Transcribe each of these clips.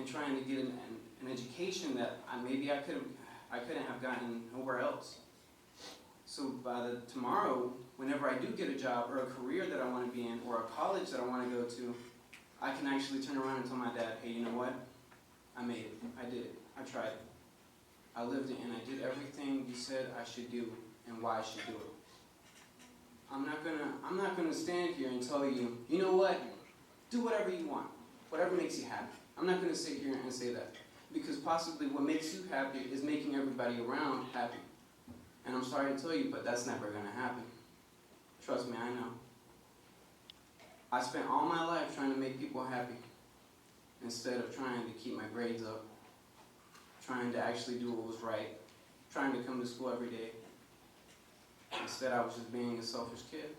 and trying to get an education that maybe I couldn't have gotten nowhere else. So by tomorrow, whenever I do get a job or a career that I want to be in or a college that I want to go to, I can actually turn around and tell my dad, hey, you know what? I made it. I did it. I tried it. I lived it, and I did everything you said I should do and why I should do it. I'm not gonna stand here and tell you, you know what? Do whatever you want, whatever makes you happy. I'm not gonna sit here and say that, because possibly what makes you happy is making everybody around happy. And I'm sorry to tell you, but that's never gonna happen. Trust me, I know. I spent all my life trying to make people happy instead of trying to keep my grades up, trying to actually do what was right, trying to come to school every day. Instead, I was just being a selfish kid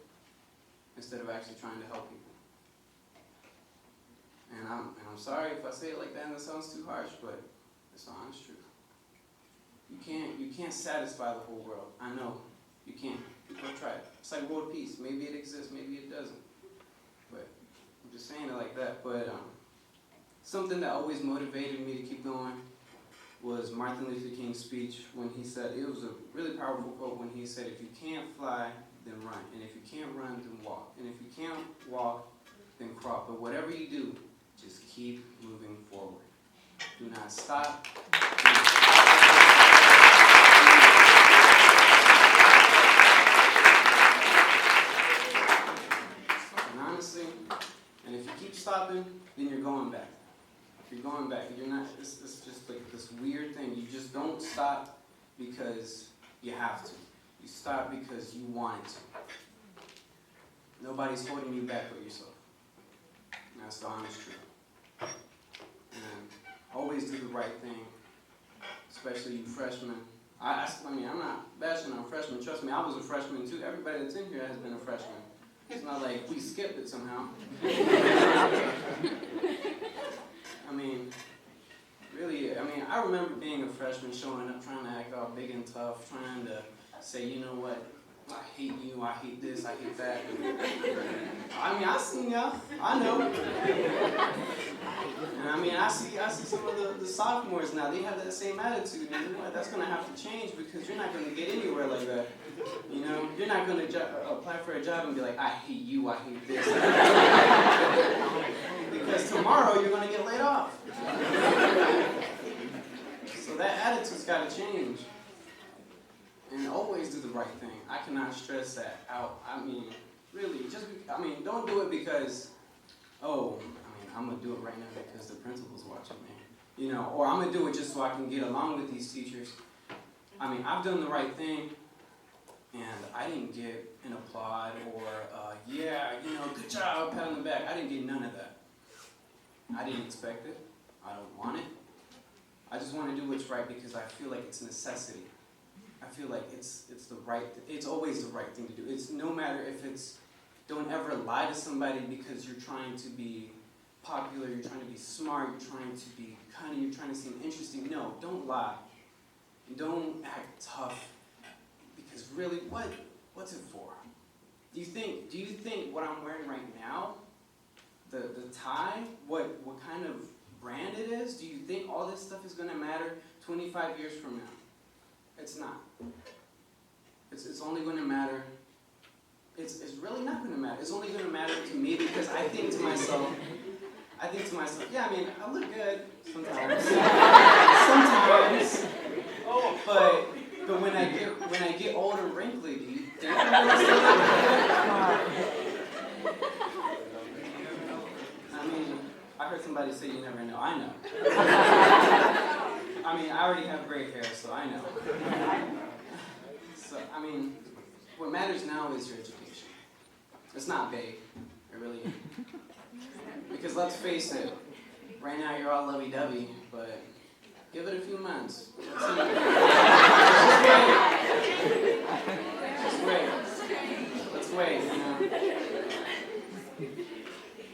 instead of actually trying to help people. And I'm sorry if I say it like that and that sounds too harsh, but it's the honest truth. You can't satisfy the whole world. I know. You can't. Go try it. It's like world peace. Maybe it exists, maybe it doesn't. But I'm just saying it like that. But something that always motivated me to keep going was Martin Luther King's speech when he said, it was a really powerful quote when he said, if you can't fly, then run. And if you can't run, then walk. And if you can't walk, then crawl. But whatever you do, just keep moving forward. Do not stop. And honestly, and if you keep stopping, then you're going back. If you're going back, you're not, it's just like this weird thing. You just don't stop because you have to. You stop because you want to. Nobody's holding you back but yourself. And that's the honest truth. And always do the right thing, especially you freshmen. I mean, I'm not bashing on freshmen. Trust me, I was a freshman too. Everybody that's in here has been a freshman. It's not like we skipped it somehow. I mean, really, I remember being a freshman, showing up, trying to act all big and tough, trying to say, you know what, I hate you, I hate this, I hate that. I mean, I seen y'all, I know. And I mean, I see some of the sophomores now, they have that same attitude, and you know what, that's going to have to change because you're not going to get anywhere like that. You know, you're not going to apply for a job and be like, I hate you, I hate this. Because tomorrow you're going to get laid off. So that attitude's got to change. And always do the right thing. I cannot stress that out. I mean, really, don't do it because, I'm going to do it right now because the principal's watching me. You know, or I'm going to do it just so I can get along with these teachers. I mean, I've done the right thing, and I didn't get an applaud or, good job, pat on the back. I didn't get none of that. I didn't expect it. I don't want it. I just want to do what's right because I feel like it's a necessity. I feel like it's always the right thing to do. It's no matter if it's, don't ever lie to somebody because you're trying to be popular, you're trying to be smart, you're trying to be cunning, you're trying to seem interesting. No, don't lie. Don't act tough. Because really, what's it for? Do you think what I'm wearing right now, the tie, what kind of brand it is, do you think all this stuff is going to matter 25 years from now? It's not. It's only going to matter. It's really not going to matter. It's only going to matter to me because I think to myself, yeah, I mean, I look good sometimes. Sometimes. But when I get old and wrinkly, do you think I'm going to still look good? I mean, I heard somebody say you never know. I know. I mean, I already have gray hair, so I know. So, I mean, what matters now is your education. It's not big. It really isn't. Because let's face it, right now you're all lovey-dovey, but give it a few months. Just wait. Let's wait, you know.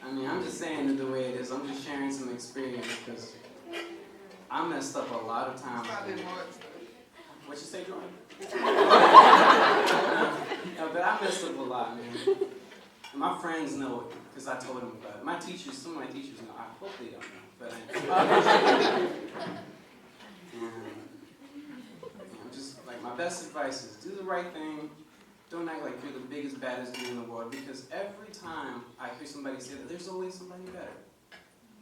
I mean, I'm just saying it the way it is. I'm just sharing some experience because I messed up a lot of times. What you say, Jordan? No, but I messed up a lot, man. And my friends know it because I told them about it. Some of my teachers know. I hope they don't know, but Just like my best advice is do the right thing. Don't act like you're the biggest, baddest dude in the world, because every time I hear somebody say that, there's always somebody better.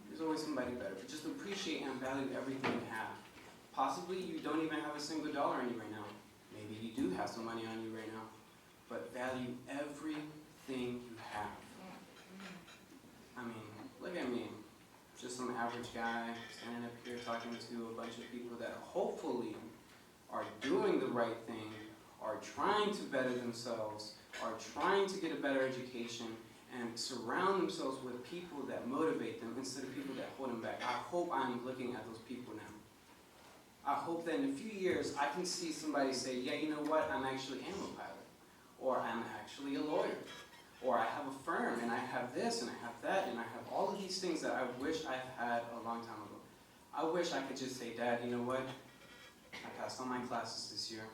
There's always somebody better. But just appreciate and value everything you have. Possibly you don't even have a single dollar on you right now. Maybe you do have some money on you right now. But value everything you have. I mean, look at me. Just some average guy standing up here talking to a bunch of people that hopefully are doing the right thing, are trying to better themselves, are trying to get a better education, and surround themselves with people that motivate them instead of people that hold them back. I hope I'm looking at those people now. I hope that in a few years I can see somebody say, yeah, you know what, I'm actually am a pilot, or I'm actually a lawyer, or I have a firm, and I have this, and I have that, and I have all of these things that I wish I had a long time ago. I wish I could just say, Dad, you know what, I passed all my classes this year.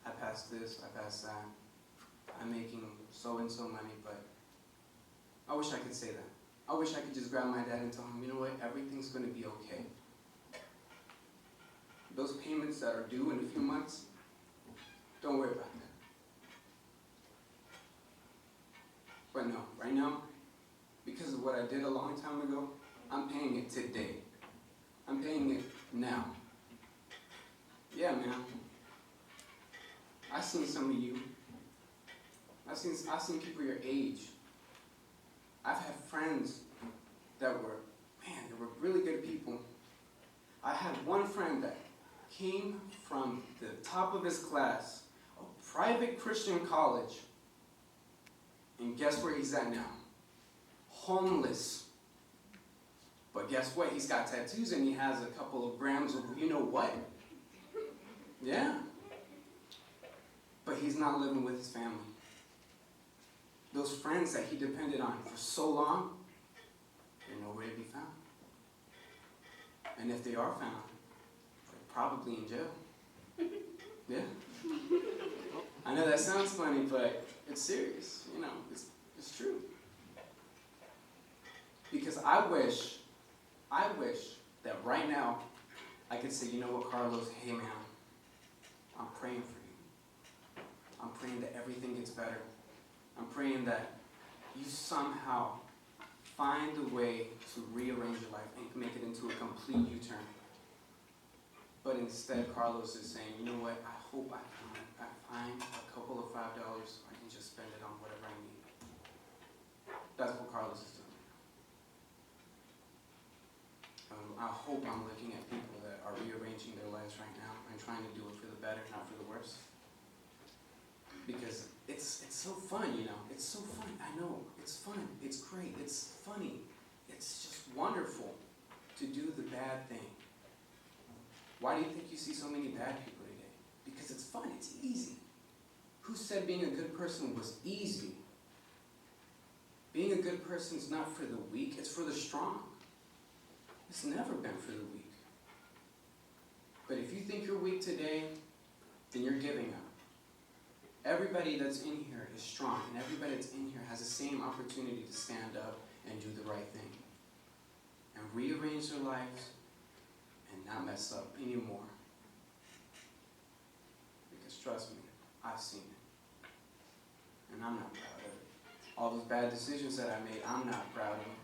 I passed this, I passed that. I'm making so-and-so money, but I wish I could say that. I wish I could just grab my dad and tell him, you know what, everything's going to be okay. Those payments that are due in a few months, don't worry about that. But no, right now, because of what I did a long time ago, I'm paying it today. I'm paying it now. Yeah, man. I've seen some of you. I've seen people your age. I've had friends that were, man, they were really good people. I had one friend that came from the top of his class, a private Christian college, and guess where he's at now? Homeless. But guess what? He's got tattoos and he has a couple of grams of you know what? Yeah. But he's not living with his family. Those friends that he depended on for so long, they're nowhere to be found. And if they are found, they're probably in jail. Yeah. I know that sounds funny, but it's serious. You know, it's true. Because I wish that right now I could say, you know what, Carlos, hey man, I'm praying for you. I'm praying that everything gets better. I'm praying that you somehow find a way to rearrange your life and make it into a complete U-turn. But instead, Carlos is saying, you know what, I hope I find a couple of $5 so I can just spend it on whatever I need. That's what Carlos is doing. I hope I'm looking at people that are rearranging their lives right now and trying to do it for the better, not for the worse. Because it's so fun, you know. It's so fun. I know. It's fun. It's great. It's funny. It's just wonderful to do the bad thing. Why do you think you see so many bad people today? Because it's fun. It's easy. Who said being a good person was easy? Being a good person is not for the weak. It's for the strong. It's never been for the weak. But if you think you're weak today, then you're giving up. Everybody that's in here is strong, and everybody that's in here has the same opportunity to stand up and do the right thing. And rearrange their lives and not mess up anymore. Because trust me, I've seen it. And I'm not proud of it. All those bad decisions that I made, I'm not proud of them.